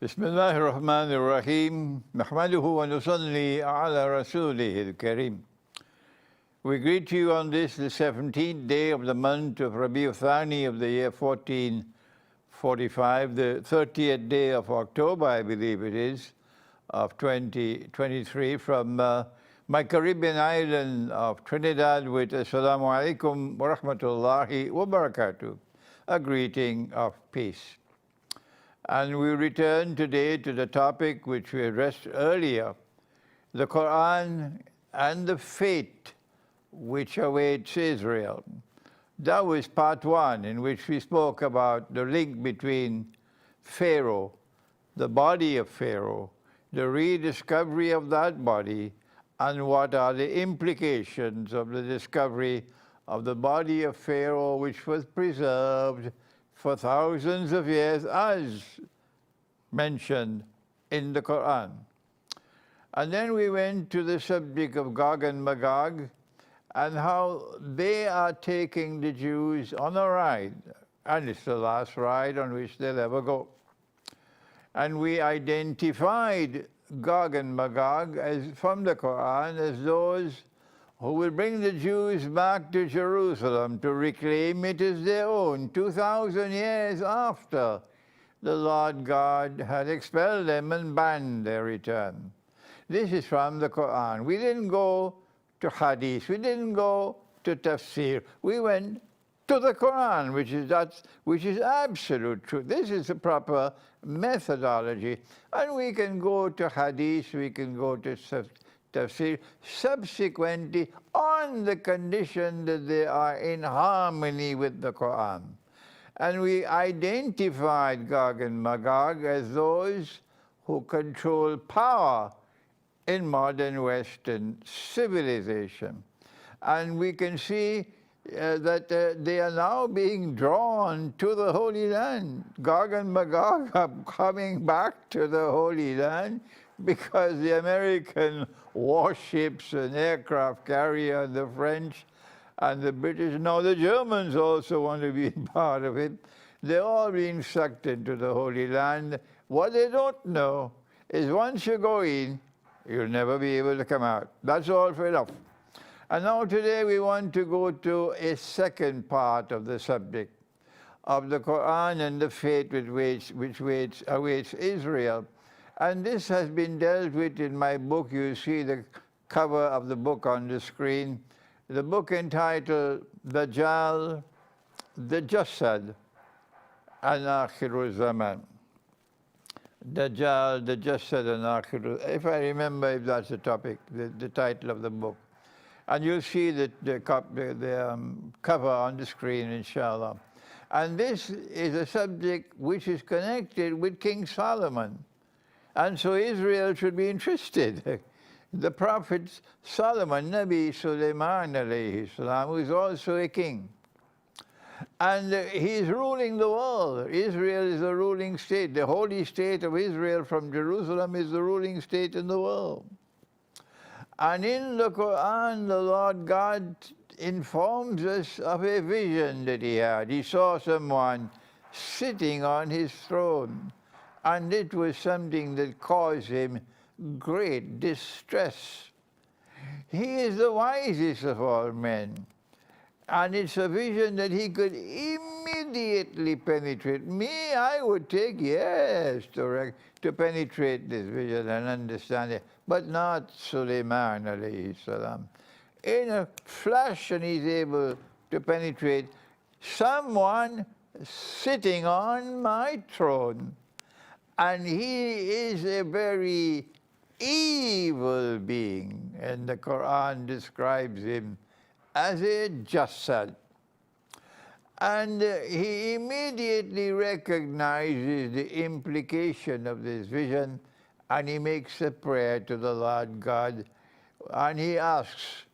بسم الله الرحمن الرحيم نحمده ونصلي على رسوله الكريم. We greet you on this, the 17th day of the month of Rabi'u Thani of the year 1445, the 30th day of October, I believe it is, of 2023, from my Caribbean island of Trinidad with Assalamu alaikum wa rahmatullahi wa barakatuh, a greeting of peace. And we return today to the topic which we addressed earlier, the Qur'an and the fate which awaits Israel. That was part one, in which we spoke about the link between Pharaoh, the body of Pharaoh, the rediscovery of that body, and what are the implications of the discovery of the body of Pharaoh, which was preserved for thousands of years, as mentioned in the Qur'an. And then we went to the subject of Gog and Magog and how they are taking the Jews on a ride, and it's the last ride on which they'll ever go. And we identified Gog and Magog as, from the Qur'an, as those who will bring the Jews back to Jerusalem to reclaim it as their own 2,000 years after the Lord God had expelled them and banned their return. This is from the Qur'an. We didn't go to Hadith, we didn't go to Tafsir, we went to the Qur'an, which is absolute truth. This is the proper methodology. And we can go to Hadith, we can go to Tafsir subsequently on the condition that they are in harmony with the Qur'an. And we identified Gog and Magog as those who control power in modern Western civilization. And we can see that they are now being drawn to the Holy Land. Gog and Magog are coming back to the Holy Land because the American warships and aircraft carrier, and the French and the British, now the Germans also want to be part of it. They're all being sucked into the Holy Land. What they don't know is once you go in, you'll never be able to come out. That's all for enough. And now today we want to go to a second part of the subject of the Qur'an and the fate which awaits Israel. And this has been dealt with in my book. You see the cover of the book on the screen. The book entitled Dajjal, the Jassad, and Akhiru Zaman. Dajjal, the Jassad, and Akhiru. If I remember, if that's the topic, the title of the book. And you'll see the cover on the screen, inshallah. And this is a subject which is connected with King Solomon. And so Israel should be interested. The Prophet Solomon, Nabi Sulaiman alayhi salam, who is also a king. And he is ruling the world. Israel is a ruling state. The holy state of Israel from Jerusalem is the ruling state in the world. And in the Qur'an, the Lord God informs us of a vision that he had. He saw someone sitting on his throne, and it was something that caused him great distress. He is the wisest of all men, and it's a vision that he could immediately penetrate. Me, I would take years to penetrate this vision and understand it, but not Sulaiman alayhi salam. In a flash, and he's able to penetrate someone sitting on my throne. And he is a very evil being, and the Qur'an describes him as a Jassad. And he immediately recognizes the implication of this vision, and he makes a prayer to the Lord God, and he asks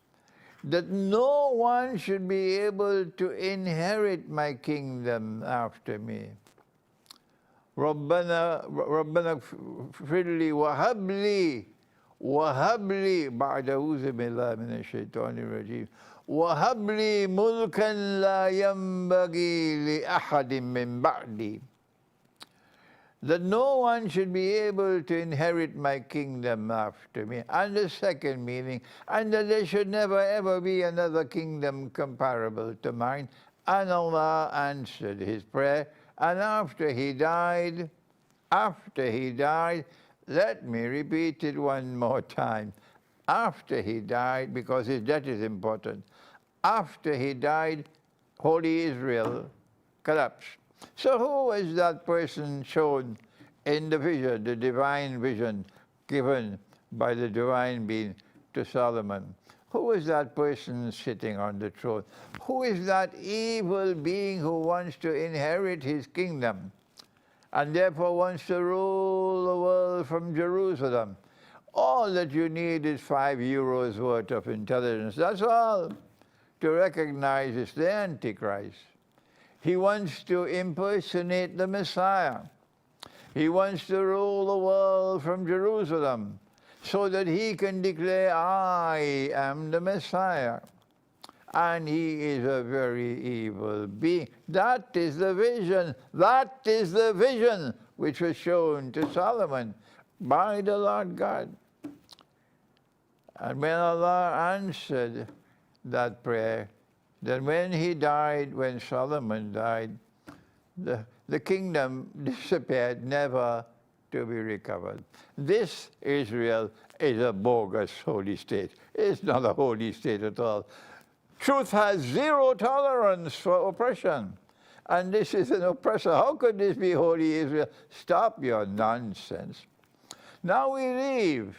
that no one should be able to inherit my kingdom after me. ربنا اغفر لي وهب لي بعد أعوذ بالله من الشيطان الرجيم وهب لي ملكا لا ينبغي لأحد من بعدي. that no one should be able to inherit my kingdom after me. And the second meaning, and that there should never ever be another kingdom comparable to mine. And Allah answered his prayer. And after he died, let me repeat it one more time. After he died, because that is important, after he died, Holy Israel collapsed. So who was that person shown in the vision, the divine vision given by the divine being to Solomon? Who is that person sitting on the throne? Who is that evil being who wants to inherit his kingdom and therefore wants to rule the world from Jerusalem? All that you need is €5 worth of intelligence. That's all to recognize it's the Antichrist. He wants to impersonate the Messiah. He wants to rule the world from Jerusalem so that he can declare, I am the Messiah. And he is a very evil being. That is the vision. That is the vision which was shown to Solomon by the Lord God. And when Allah answered that prayer, then when he died, when Solomon died, the kingdom disappeared, never to be recovered. This Israel is a bogus holy state. It's not a holy state at all. Truth has zero tolerance for oppression. And this is an oppressor. How could this be holy Israel? Stop your nonsense. Now we leave.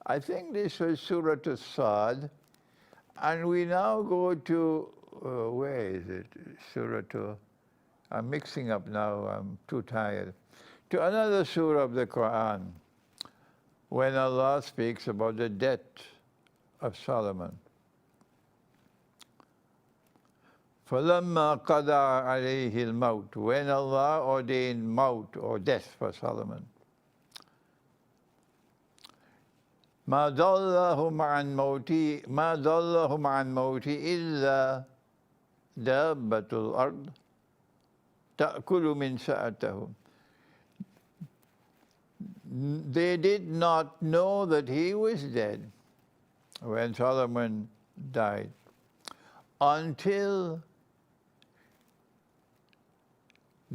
I think this was Surah As-Sad. And we now go to, where is it? Surah 2. I'm mixing up now, I'm too tired. To another surah of the Qur'an, when Allah speaks about the death of Solomon. فَلَمَّا قَضَى عَلَيْهِ الْمَوْتِ, when Allah ordained maut or death for Solomon. ما ضلهم عن موتي إلا دابة الأرض تأكل من سأته. They did not know that he was dead when Solomon died until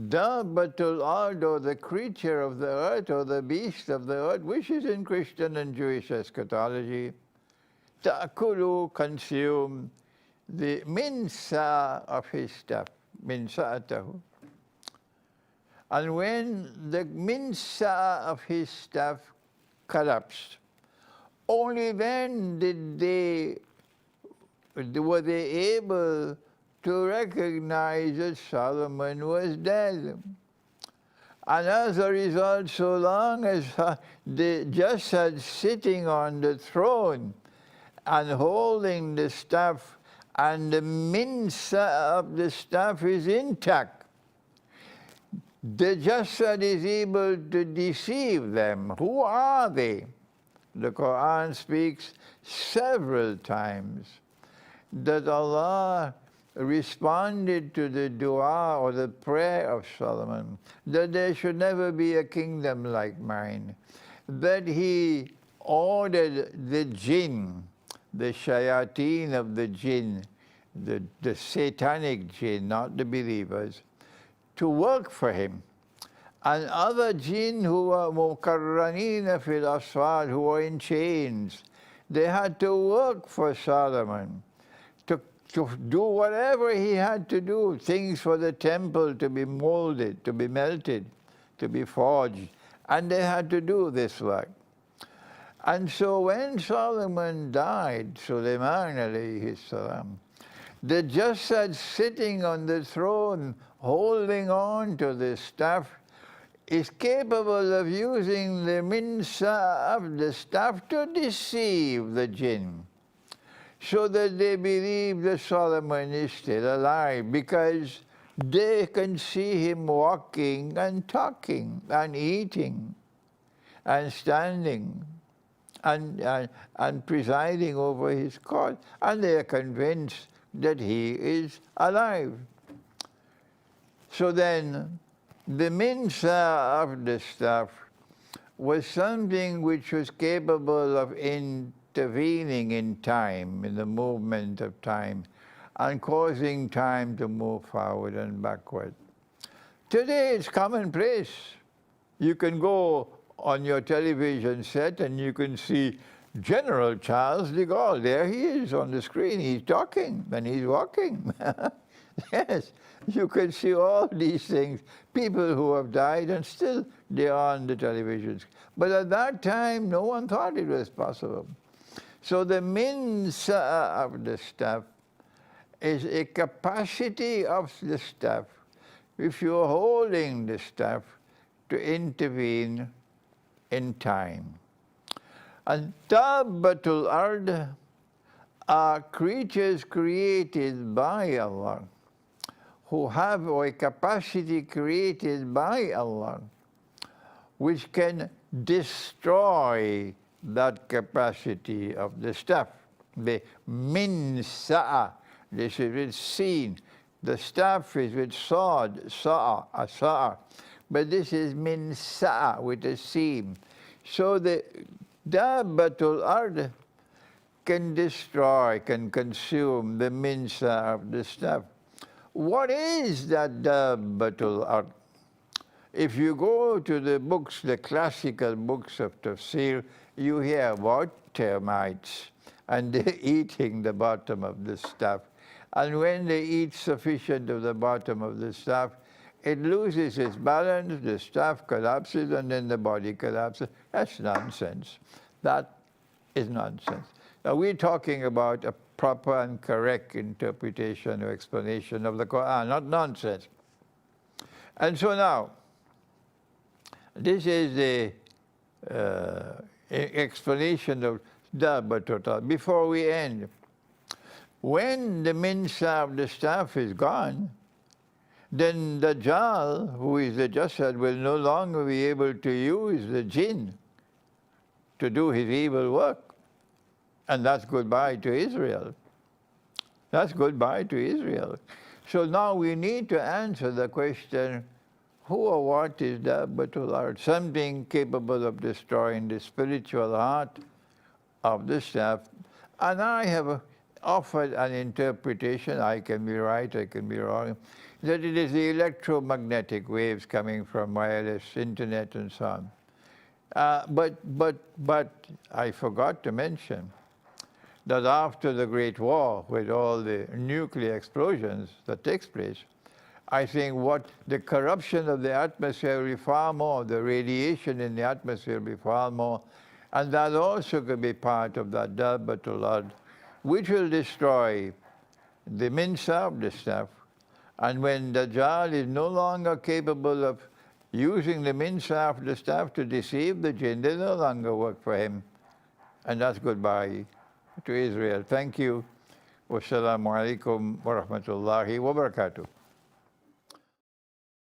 Dabbatul Ard, or the creature of the earth, or the beast of the earth, which is in Christian and Jewish eschatology, ta'kulu, consume the minsa of his stuff, minsa'atahu. And when the minsa of his stuff collapsed, only then were they able to recognize that Solomon was dead. And as a result, so long as the Jasad sitting on the throne and holding the staff, and the minsa of the staff is intact, the Jasad is able to deceive them. Who are they? The Qur'an speaks several times that Allah responded to the dua or the prayer of Solomon, that there should never be a kingdom like mine, that he ordered the jinn, the shayateen of the jinn, the satanic jinn, not the believers, to work for him. And other jinn who were mukarranina fil aswad, who were in chains, they had to work for Solomon, to do whatever he had to do, things for the temple to be molded, to be melted, to be forged. And they had to do this work. And so when Solomon died, Sulaiman alayhi salam, the Jasad sitting on the throne, holding on to the staff, is capable of using the minsa of the staff to deceive the jinn, so that they believe that Solomon is still alive, because they can see him walking and talking and eating and standing and presiding over his court, and they are convinced that he is alive. So then, the minsa of the staff was something which was capable of intervening in time, in the movement of time, and causing time to move forward and backward. Today it's commonplace. You can go on your television set and you can see General Charles de Gaulle. There he is on the screen. He's talking and he's walking. Yes, you can see all these things. People who have died and still they're on the televisions. But at that time, no one thought it was possible. So the minsa of the staff is a capacity of the staff, if you're holding the staff, to intervene in time. And Dabbatul Ard are creatures created by Allah, who have a capacity created by Allah, which can destroy that capacity of the staff. The minsa, this is with sin. The staff is with sword, sa'a, but this is minsa with a seam. So the Dabbatul Ard can destroy, can consume the minsa of the staff. What is that Dabbatul Ard? If you go to the books, the classical books of tafsir, you hear about termites, and they're eating the bottom of the staff. And when they eat sufficient of the bottom of the staff, it loses its balance, the staff collapses, and then the body collapses. That's nonsense. That is nonsense. Now we're talking about a proper and correct interpretation or explanation of the Qur'an, not nonsense. And so now, this is the explanation of Dabbatul Ard. Before we end, when the minsa of the staff is gone, then Dajjal, who is the Jasad, will no longer be able to use the jinn to do his evil work. And that's goodbye to Israel. That's goodbye to Israel. So now we need to answer the question, who or what is Dabbatul Ard? Something capable of destroying the spiritual heart of the staff. And I have offered an interpretation, I can be right, I can be wrong, that it is the electromagnetic waves coming from wireless internet and so on. But I forgot to mention that after the Great War, with all the nuclear explosions that takes place, I think what the corruption of the atmosphere will be far more, the radiation in the atmosphere will be far more, and that also could be part of that Dabbatul Ard, which will destroy the minsa of the staff. And when Dajjal is no longer capable of using the minsa of the staff to deceive the jinn, they no longer work for him. And that's goodbye to Israel. Thank you. Wassalamu alaikum wa rahmatullahi wa barakatuh.